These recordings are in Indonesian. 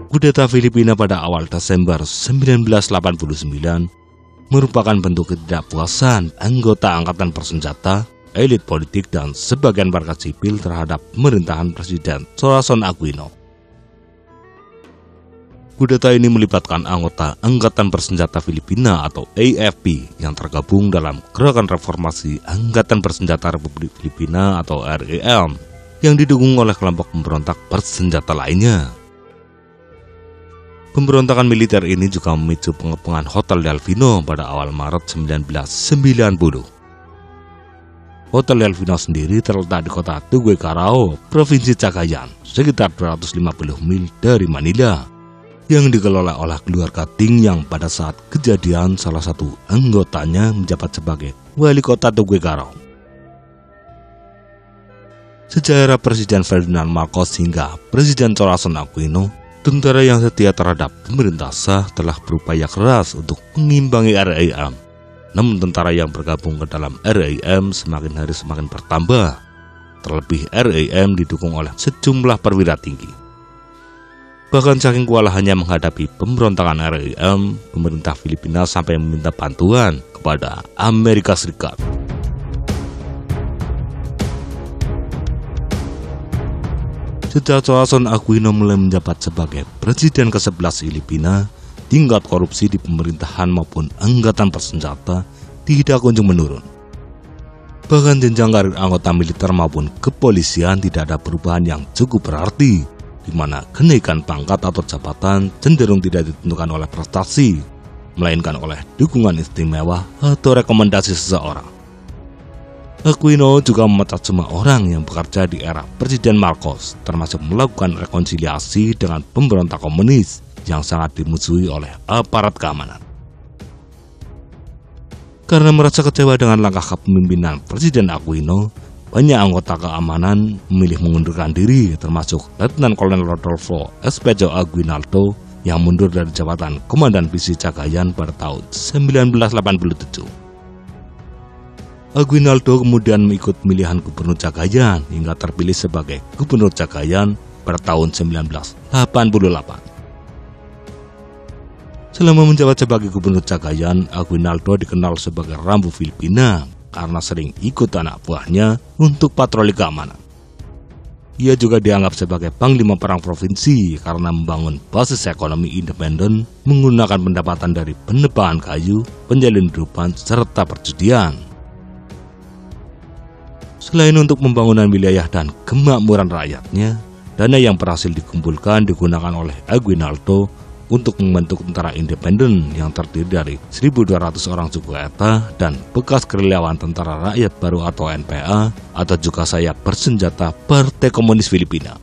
Kudeta Filipina pada awal Desember 1989 merupakan bentuk ketidakpuasan anggota angkatan bersenjata, elit politik, dan sebagian warga sipil terhadap pemerintahan Presiden Corazon Aquino. Kudeta ini melibatkan anggota Angkatan Bersenjata Filipina atau AFP yang tergabung dalam Gerakan Reformasi Angkatan Bersenjata Republik Filipina atau REM yang didukung oleh kelompok pemberontak bersenjata lainnya. Pemberontakan militer ini juga memicu pengepungan Hotel Delfino pada awal Maret 1990. Hotel Delfino sendiri terletak di kota Tuguegarao, Provinsi Cagayan, sekitar 250 mil dari Manila, yang dikelola oleh keluarga Ting yang pada saat kejadian salah satu anggotanya menjabat sebagai wali kota Tuguegarao. Sejak era Presiden Ferdinand Marcos hingga Presiden Corazon Aquino, tentara yang setia terhadap pemerintah sah telah berupaya keras untuk mengimbangi REM. Namun tentara yang bergabung ke dalam REM semakin hari semakin bertambah. Terlebih REM didukung oleh sejumlah perwira tinggi. Bahkan saking kewalahannya menghadapi pemberontakan REM, pemerintah Filipina sampai meminta bantuan kepada Amerika Serikat. Sejak Corazon Aquino mulai menjabat sebagai Presiden ke-11 Filipina, tingkat korupsi di pemerintahan maupun angkatan bersenjata tidak kunjung menurun. Bahkan jenjang karir anggota militer maupun kepolisian tidak ada perubahan yang cukup berarti, di mana kenaikan pangkat atau jabatan cenderung tidak ditentukan oleh prestasi, melainkan oleh dukungan istimewa atau rekomendasi seseorang. Aquino juga memecat semua orang yang bekerja di era Presiden Marcos, termasuk melakukan rekonsiliasi dengan pemberontak komunis yang sangat dimusuhi oleh aparat keamanan. Karena merasa kecewa dengan langkah kepemimpinan Presiden Aquino, banyak anggota keamanan memilih mengundurkan diri, termasuk Letnan Kolonel Rodolfo Espejo Aguinaldo yang mundur dari jabatan Komandan Divisi Cagayan pada tahun 1987. Aguinaldo kemudian mengikut pemilihan Gubernur Cagayan hingga terpilih sebagai Gubernur Cagayan pada tahun 1988. Selama menjabat sebagai Gubernur Cagayan, Aguinaldo dikenal sebagai Rambo Filipina karena sering ikut anak buahnya untuk patroli keamanan. Ia juga dianggap sebagai Panglima Perang Provinsi karena membangun basis ekonomi independen menggunakan pendapatan dari penebangan kayu, penyelundupan, serta perjudian. Selain untuk pembangunan wilayah dan kemakmuran rakyatnya, dana yang berhasil dikumpulkan digunakan oleh Aguinaldo untuk membentuk tentara independen yang terdiri dari 1.200 orang suku Eta dan bekas gerilyawan Tentara Rakyat Baru atau NPA atau juga sayap bersenjata Partai Komunis Filipina.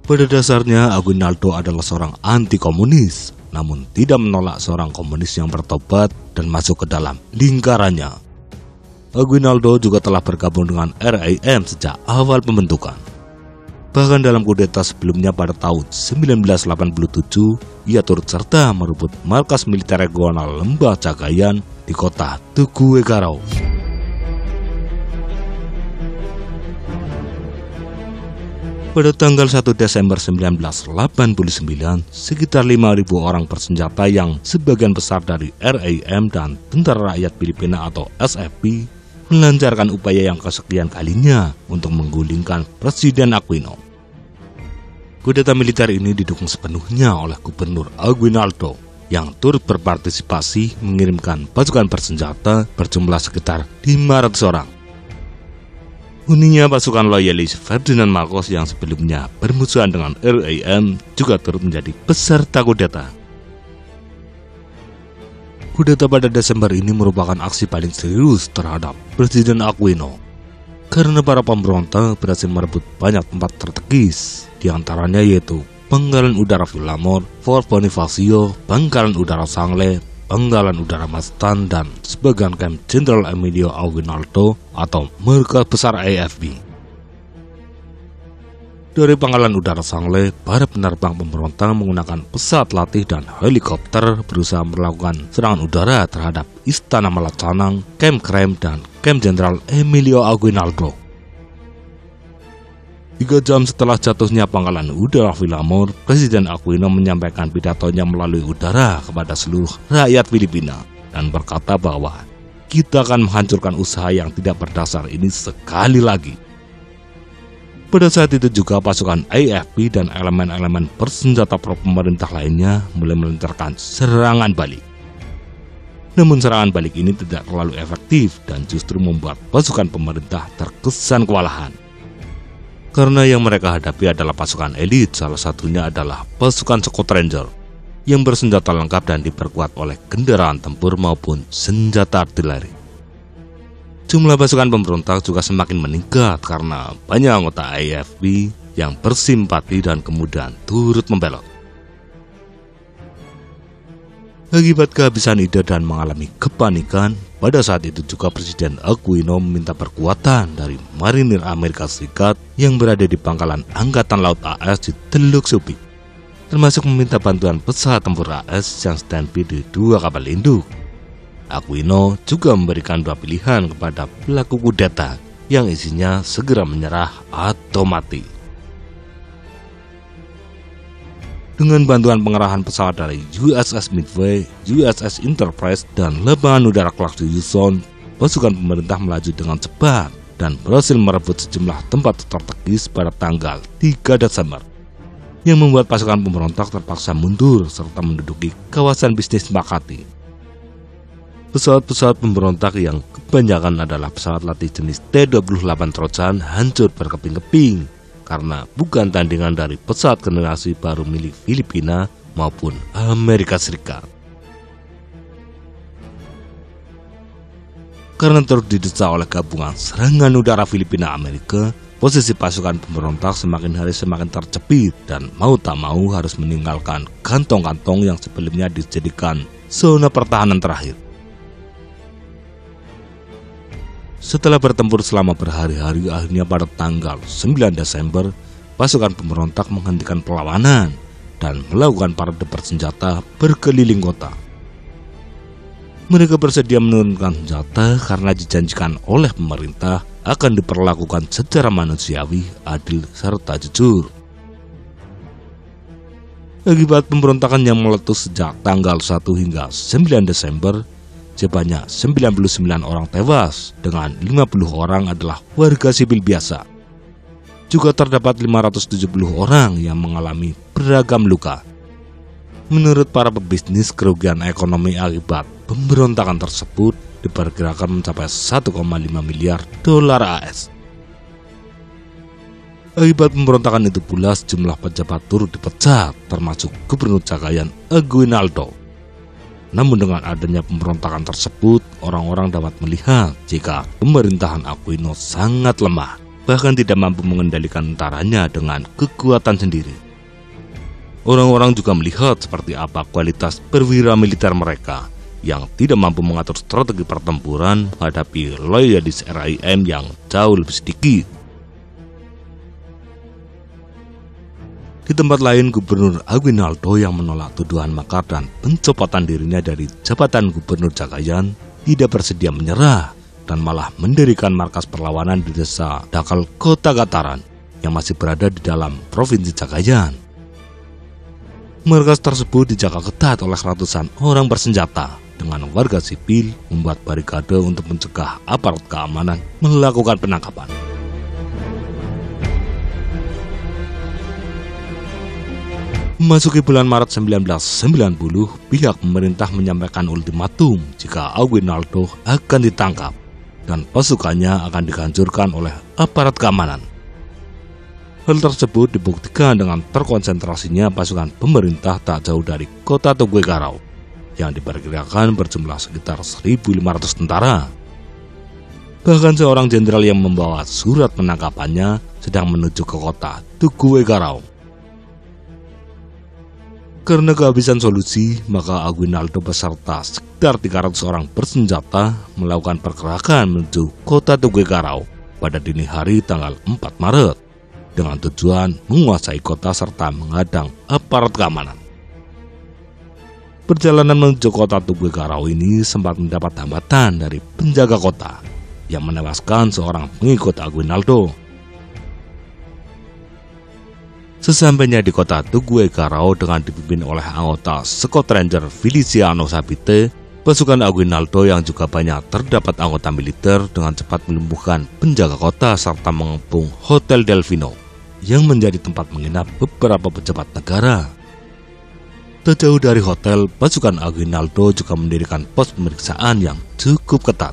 Pada dasarnya Aguinaldo adalah seorang anti-komunis, namun tidak menolak seorang komunis yang bertobat dan masuk ke dalam lingkarannya. Aguinaldo juga telah bergabung dengan REM sejak awal pembentukan. Bahkan dalam kudeta sebelumnya pada tahun 1987, ia turut serta merebut markas militer regional Lembah Cagayan di kota Tuguegarao. Pada tanggal 1 Desember 1989, sekitar 5.000 orang bersenjata yang sebagian besar dari REM dan Tentara Rakyat Filipina atau SFP melancarkan upaya yang kesekian kalinya untuk menggulingkan Presiden Aquino. Kudeta militer ini didukung sepenuhnya oleh Gubernur Aguinaldo yang turut berpartisipasi mengirimkan pasukan bersenjata berjumlah sekitar 500 orang. Uninya pasukan loyalis Ferdinand Marcos yang sebelumnya bermusuhan dengan REM juga turut menjadi peserta kudeta. Kudeta pada Desember ini merupakan aksi paling serius terhadap Presiden Aquino karena para pemberontak berhasil merebut banyak tempat strategis, diantaranya yaitu Pangkalan Udara Villamor, Fort Bonifacio, Pangkalan Udara Sangle, Pangkalan Udara Mastan, dan sebagian kamp Jenderal Emilio Aguinaldo atau markas besar AFP. Dari Pangkalan Udara Sangle, para penerbang pemberontak menggunakan pesawat latih dan helikopter berusaha melakukan serangan udara terhadap Istana Malacanang, Camp Krem, dan Camp Jenderal Emilio Aguinaldo. 3 jam setelah jatuhnya pangkalan udara Villamor, Presiden Aquino menyampaikan pidatonya melalui udara kepada seluruh rakyat Filipina dan berkata bahwa kita akan menghancurkan usaha yang tidak berdasar ini sekali lagi. Pada saat itu juga pasukan AFP dan elemen-elemen bersenjata pro-pemerintah lainnya mulai melancarkan serangan balik. Namun serangan balik ini tidak terlalu efektif dan justru membuat pasukan pemerintah terkesan kewalahan. Karena yang mereka hadapi adalah pasukan elit, salah satunya adalah pasukan Scott Ranger yang bersenjata lengkap dan diperkuat oleh kendaraan tempur maupun senjata artileri. Jumlah pasukan pemberontak juga semakin meningkat karena banyak anggota AFP yang bersimpati dan kemudian turut membelot. Akibat kehabisan ide dan mengalami kepanikan, pada saat itu juga Presiden Aquino meminta perkuatan dari marinir Amerika Serikat yang berada di pangkalan Angkatan Laut AS di Teluk Supi, termasuk meminta bantuan pesawat tempur AS yang standby di 2 kapal induk. Aquino juga memberikan 2 pilihan kepada pelaku kudeta yang isinya segera menyerah atau mati. Dengan bantuan pengerahan pesawat dari USS Midway, USS Enterprise, dan lapangan udara Clark Houston, pasukan pemerintah melaju dengan cepat dan berhasil merebut sejumlah tempat strategis pada tanggal 3 Desember, yang membuat pasukan pemberontak terpaksa mundur serta menduduki kawasan bisnis Makati. Pesawat-pesawat pemberontak yang kebanyakan adalah pesawat latih jenis T-28 Trojan hancur berkeping-keping karena bukan tandingan dari pesawat generasi baru milik Filipina maupun Amerika Serikat. Karena terus didesak oleh gabungan serangan udara Filipina-Amerika, posisi pasukan pemberontak semakin hari semakin terjepit dan mau tak mau harus meninggalkan kantong-kantong yang sebelumnya dijadikan zona pertahanan terakhir. Setelah bertempur selama berhari-hari, akhirnya pada tanggal 9 Desember, pasukan pemberontak menghentikan perlawanan dan melakukan parade bersenjata berkeliling kota. Mereka bersedia menurunkan senjata karena dijanjikan oleh pemerintah akan diperlakukan secara manusiawi, adil, serta jujur. Akibat pemberontakan yang meletus sejak tanggal 1 hingga 9 Desember, sebanyak 99 orang tewas, dengan 50 orang adalah warga sipil biasa. Juga terdapat 570 orang yang mengalami beragam luka. Menurut para pebisnis, kerugian ekonomi akibat pemberontakan tersebut diperkirakan mencapai 1,5 miliar dolar AS. Akibat pemberontakan itu pula sejumlah pejabat turut dipecat, termasuk Gubernur Cagayan Aguinaldo. Namun dengan adanya pemberontakan tersebut, orang-orang dapat melihat jika pemerintahan Aquino sangat lemah, bahkan tidak mampu mengendalikan tentaranya dengan kekuatan sendiri. Orang-orang juga melihat seperti apa kualitas perwira militer mereka yang tidak mampu mengatur strategi pertempuran menghadapi loyalis RIM yang jauh lebih sedikit. Di tempat lain, Gubernur Aguinaldo yang menolak tuduhan makar dan pencopotan dirinya dari jabatan Gubernur Cagayan tidak bersedia menyerah dan malah mendirikan markas perlawanan di desa Dakal, Kota Gataran yang masih berada di dalam Provinsi Cagayan. Markas tersebut dijaga ketat oleh ratusan orang bersenjata dengan warga sipil membuat barikade untuk mencegah aparat keamanan melakukan penangkapan. Memasuki bulan Maret 1990, pihak pemerintah menyampaikan ultimatum jika Aguinaldo akan ditangkap dan pasukannya akan dihancurkan oleh aparat keamanan. Hal tersebut dibuktikan dengan terkonsentrasinya pasukan pemerintah tak jauh dari kota Tuguegarao yang diperkirakan berjumlah sekitar 1.500 tentara. Bahkan seorang jenderal yang membawa surat penangkapannya sedang menuju ke kota Tuguegarao. Karena kehabisan solusi, maka Aguinaldo beserta sekitar 300 orang bersenjata melakukan pergerakan menuju kota Tuguegarao pada dini hari tanggal 4 Maret dengan tujuan menguasai kota serta menghadang aparat keamanan. Perjalanan menuju kota Tuguegarao ini sempat mendapat hambatan dari penjaga kota yang menewaskan seorang pengikut Aguinaldo. Sesampainya di kota Tuguegarao dengan dipimpin oleh anggota Scott Ranger Feliciano Sabite, pasukan Aguinaldo yang juga banyak terdapat anggota militer dengan cepat melumpuhkan penjaga kota serta mengepung Hotel Delfino yang menjadi tempat menginap beberapa pejabat negara. Tak jauh dari hotel, pasukan Aguinaldo juga mendirikan pos pemeriksaan yang cukup ketat.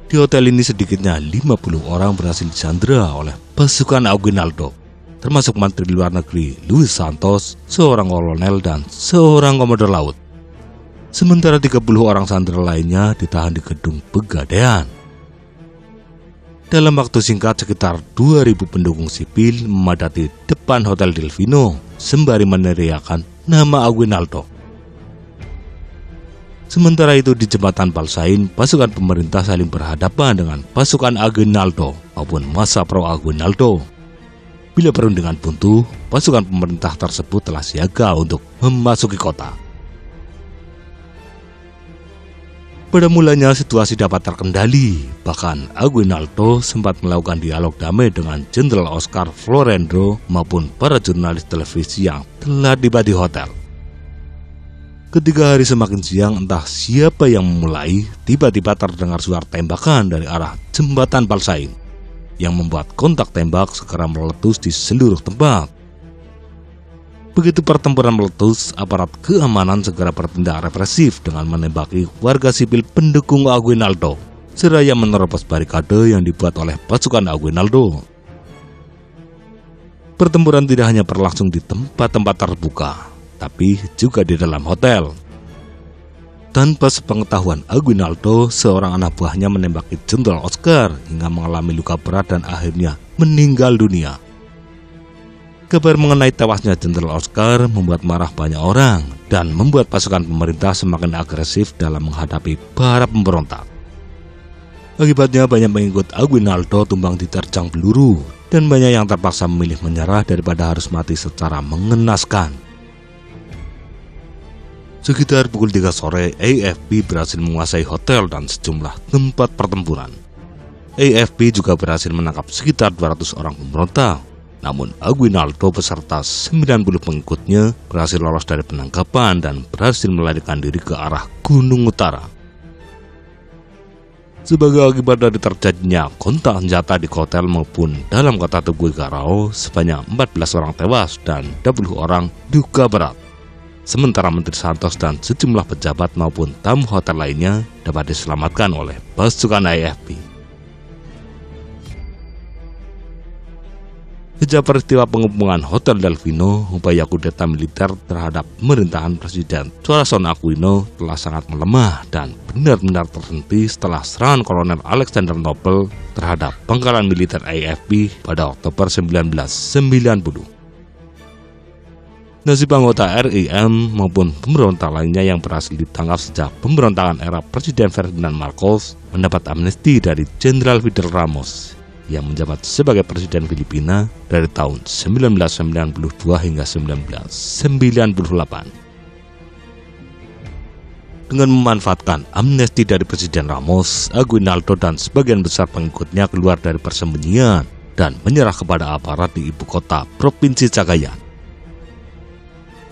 Di hotel ini sedikitnya 50 orang berhasil disandera oleh pasukan Aguinaldo, termasuk Menteri Luar Negeri Luis Santos, seorang kolonel dan seorang komodor laut. Sementara 30 orang sandera lainnya ditahan di gedung Pegadaian. Dalam waktu singkat, sekitar 2.000 pendukung sipil memadati depan Hotel Delfino sembari meneriakan nama Aguinaldo. Sementara itu di jembatan Balsain, pasukan pemerintah saling berhadapan dengan pasukan Aguinaldo maupun massa pro Aguinaldo. Bila perundingan buntu, pasukan pemerintah tersebut telah siaga untuk memasuki kota. Pada mulanya situasi dapat terkendali, bahkan Aguinaldo sempat melakukan dialog damai dengan Jenderal Oscar Florendo maupun para jurnalis televisi yang telah tiba di hotel. Ketika hari semakin siang, entah siapa yang memulai, tiba-tiba terdengar suara tembakan dari arah jembatan Balsain yang membuat kontak tembak segera meletus di seluruh tempat. Begitu pertempuran meletus, aparat keamanan segera bertindak represif dengan menembaki warga sipil pendukung Aguinaldo, seraya menerobos barikade yang dibuat oleh pasukan Aguinaldo. Pertempuran tidak hanya berlangsung di tempat-tempat terbuka, tapi juga di dalam hotel. Tanpa sepengetahuan Aguinaldo, seorang anak buahnya menembaki Jenderal Oscar hingga mengalami luka berat dan akhirnya meninggal dunia. Kabar mengenai tewasnya Jenderal Oscar membuat marah banyak orang dan membuat pasukan pemerintah semakin agresif dalam menghadapi para pemberontak. Akibatnya banyak pengikut Aguinaldo tumbang diterjang peluru dan banyak yang terpaksa memilih menyerah daripada harus mati secara mengenaskan. Sekitar pukul 3 sore, AFP berhasil menguasai hotel dan sejumlah tempat pertempuran. AFP juga berhasil menangkap sekitar 200 orang pemberontak. Namun Aguinaldo beserta 90 pengikutnya berhasil lolos dari penangkapan dan berhasil melarikan diri ke arah Gunung Utara. Sebagai akibat dari terjadinya kontak senjata di hotel maupun dalam kota Tuguegarao, sebanyak 14 orang tewas dan 20 orang luka berat. Sementara Menteri Santos dan sejumlah pejabat maupun tamu hotel lainnya dapat diselamatkan oleh pasukan AFP. Sejak peristiwa pengepungan Hotel Delfino, upaya kudeta militer terhadap pemerintahan Presiden Corazon Aquino telah sangat melemah dan benar-benar terhenti setelah serangan Kolonel Alexander Nobel terhadap pangkalan militer AFP pada Oktober 1990. Nasib anggota RIM maupun pemberontak lainnya yang berhasil ditangkap sejak pemberontakan era Presiden Ferdinand Marcos mendapat amnesti dari Jenderal Fidel Ramos yang menjabat sebagai Presiden Filipina dari tahun 1992 hingga 1998. Dengan memanfaatkan amnesti dari Presiden Ramos, Aguinaldo dan sebagian besar pengikutnya keluar dari persembunyian dan menyerah kepada aparat di ibu kota Provinsi Cagayan.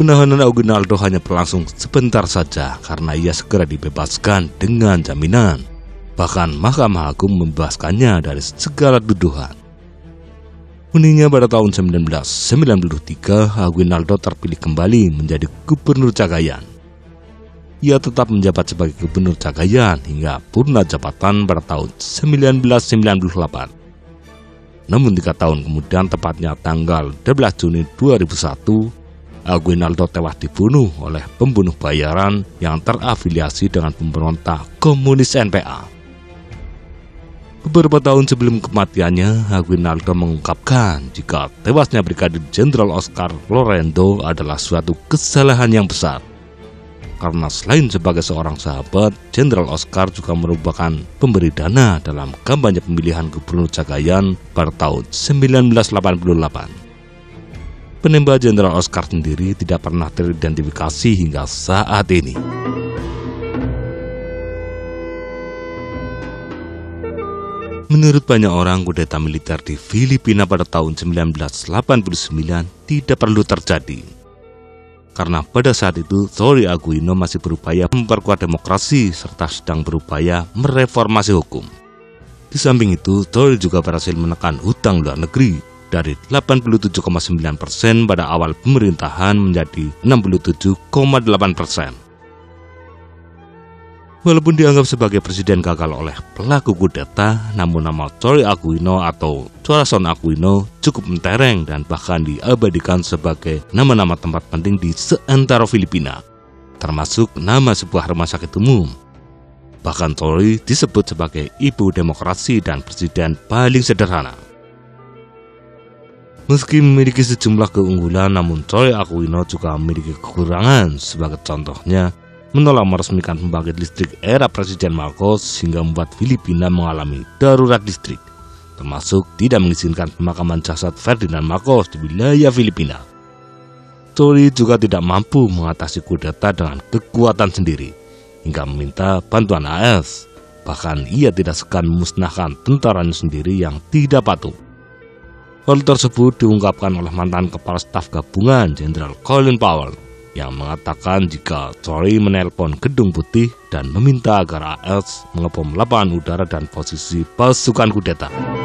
Penahanan Aguinaldo hanya berlangsung sebentar saja karena ia segera dibebaskan dengan jaminan. Bahkan Mahkamah Agung membebaskannya dari segala tuduhan. Uniknya pada tahun 1993, Aguinaldo terpilih kembali menjadi Gubernur Cagayan. Ia tetap menjabat sebagai Gubernur Cagayan hingga purna jabatan pada tahun 1998. Namun 3 tahun kemudian, tepatnya tanggal 12 Juni 2001, Aguinaldo tewas dibunuh oleh pembunuh bayaran yang terafiliasi dengan pemberontak komunis NPA. Beberapa tahun sebelum kematiannya, Aguinaldo mengungkapkan jika tewasnya Brigadir Jenderal Oscar Florendo adalah suatu kesalahan yang besar. Karena selain sebagai seorang sahabat, Jenderal Oscar juga merupakan pemberi dana dalam kampanye pemilihan Gubernur Cagayan pada tahun 1988. Penembak Jenderal Oscar sendiri tidak pernah teridentifikasi hingga saat ini. Menurut banyak orang, kudeta militer di Filipina pada tahun 1989 tidak perlu terjadi. Karena pada saat itu, Tory Aquino masih berupaya memperkuat demokrasi serta sedang berupaya mereformasi hukum. Di samping itu, Tory juga berhasil menekan hutang luar negeri dari 87,9% pada awal pemerintahan menjadi 67,8%. Walaupun dianggap sebagai presiden gagal oleh pelaku kudeta, namun nama Tory Aquino atau Corazon Aquino cukup mentereng dan bahkan diabadikan sebagai nama-nama tempat penting di seantero Filipina, termasuk nama sebuah rumah sakit umum. Bahkan Tory disebut sebagai ibu demokrasi dan presiden paling sederhana. Meski memiliki sejumlah keunggulan, namun Tory Aquino juga memiliki kekurangan. Sebagai contohnya, menolak meresmikan pembangkit listrik era Presiden Marcos hingga membuat Filipina mengalami darurat listrik, termasuk tidak mengizinkan pemakaman jasad Ferdinand Marcos di wilayah Filipina. Tory juga tidak mampu mengatasi kudeta dengan kekuatan sendiri, hingga meminta bantuan AS. Bahkan ia tidak segan memusnahkan tentaranya sendiri yang tidak patuh. Hal tersebut diungkapkan oleh mantan Kepala Staf Gabungan Jenderal Colin Powell yang mengatakan jika Tory menelpon Gedung Putih dan meminta agar AS mengebom lapangan udara dan posisi pasukan kudeta.